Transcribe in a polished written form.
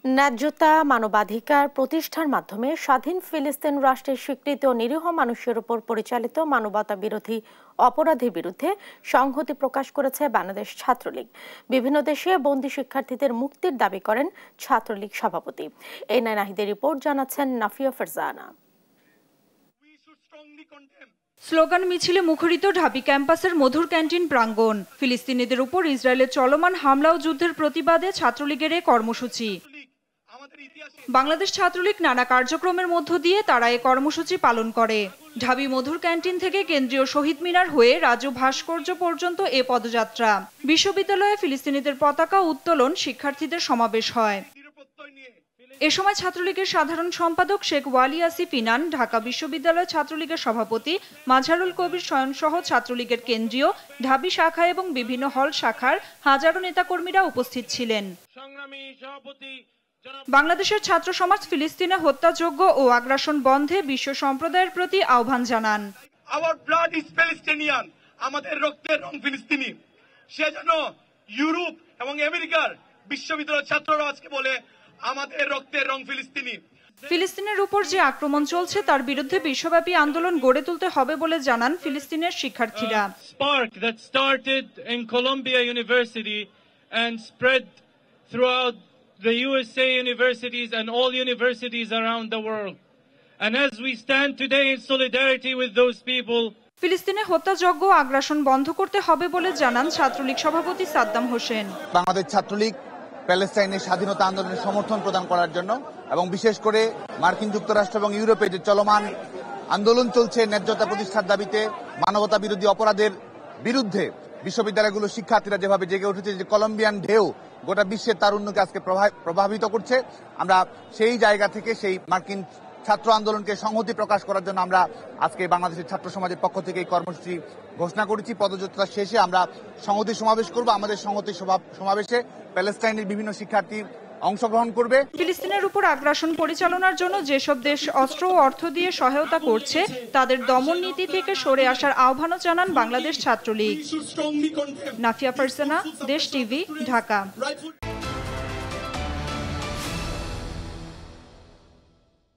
ন্যায্যতা, মানবাধিকার প্রতিষ্ঠার মাধ্যমে স্বাধীন ফিলিস্তিন রাষ্ট্রের স্বীকৃতি ও নিরীহ মানুষের উপর পরিচালিত মানবতা বিরোধী অপরাধের বিরুদ্ধে সংহতি প্রকাশ করেছে বাংলাদেশ ছাত্রলীগ। বিভিন্ন দেশে বন্দী শিক্ষার্থীদের মুক্তির দাবি করেন ছাত্রলীগ সভাপতি। এনআই নাহিদের রিপোর্ট, জানাচ্ছেন নাফিয়া ফারজানা। স্লোগান মিছিলে মুখরিত ঢাবি ক্যাম্পাসের মধুর ক্যান্টিন প্রাঙ্গণ। ফিলিস্তিনিদের উপর ইসরায়েলের চলমান হামলা ও যুদ্ধের প্রতিবাদে ছাত্রলীগের এ কর্মসূচি। বাংলাদেশ ছাত্রলীগ নানা কার্যক্রমের মধ্য দিয়ে তারা এ কর্মসূচি পালন করে। ঢাবি মধুর ক্যান্টিন থেকে কেন্দ্রীয় শহীদ মিনার হয়ে রাজু ভাস্কর্য পর্যন্ত এ পদযাত্রা। বিশ্ববিদ্যালয়ে ফিলিস্তিনিদের পতাকা উত্তোলন, শিক্ষার্থীদের সমাবেশ হয়। এ সময় ছাত্রলীগের সাধারণ সম্পাদক শেখ ওয়ালি আসিফ ইনান, ঢাকা বিশ্ববিদ্যালয় ছাত্রলীগের সভাপতি মাঝহারুল কবির স্বয়ংসহ ছাত্রলীগের কেন্দ্রীয়, ঢাবি শাখা এবং বিভিন্ন হল শাখার হাজারো নেতাকর্মীরা উপস্থিত ছিলেন। বাংলাদেশের ছাত্র সমাজ ফিলিস্তিনে হত্যাযজ্ঞ ও আগ্রাসন বন্ধে বিশ্ব সম্প্রদায়ের প্রতি আহ্বান জানান। আমাদের রক্তের রং ফিলিস্তিনি। সেজন্য ইউরোপ এবং আমেরিকার বিশ্ববিদ্যালয়ের ছাত্ররা আজকে বলে আমাদের রক্তের রং ফিলিস্তিনি। ফিলিস্তিনের উপর যে আক্রমণ চলছে তার বিরুদ্ধে বিশ্বব্যাপী আন্দোলন গড়ে তুলতে হবে বলে জানান ফিলিস্তিনের শিক্ষার্থীরা। Spark that started in Columbia University and spread throughout the USA universities and all universities around the world. And as we stand today in solidarity with those people, ফিলিস্তিনে হত্যাযজ্ঞ আগ্রাসন বন্ধ করতে হবে বলে জানান ছাত্রলীগ সভাপতি সাদ্দাম হোসেন। বাংলাদেশ ছাত্রলীগ প্যালেস্টাইনের স্বাধীনতা আন্দোলনের সমর্থন প্রদান করার জন্য এবং বিশেষ করে মার্কিন যুক্তরাষ্ট্র এবং ইউরোপে যে চলমান আন্দোলন চলছে ন্যায্যতা প্রতিষ্ঠার দাবিতে, মানবতা বিরোধী অপরাধের বিরুদ্ধে বিশ্ববিদ্যালয়গুলোর শিক্ষার্থীরা যেভাবে জেগে উঠেছে, যে কলম্বিয়ান ঢেউ গোটা বিশ্বের তারুণ্যকে আজকে প্রভাবিত করছে, আমরা সেই জায়গা থেকে সেই মার্কিন ছাত্র আন্দোলনকে সংহতি প্রকাশ করার জন্য আমরা আজকে বাংলাদেশের ছাত্র সমাজের পক্ষ থেকে এই কর্মসূচি ঘোষণা করেছি। পদযাত্রা শেষে আমরা সংহতি সমাবেশ করব। আমাদের সংহতি সমাবেশে প্যালেস্টাইনের বিভিন্ন শিক্ষার্থী অংশগ্রহণ করবে। ফিলিস্তিনের উপর আগ্রাসন পরিচালনার জন্য যেসব দেশ অস্ত্র ও অর্থ দিয়ে সহায়তা করছে তাদের দমন নীতি থেকে সরে আসার আহ্বানও জানান বাংলাদেশ ছাত্রলীগ। নাফিয়া ফারজানা, দেশ টিভি, ঢাকা।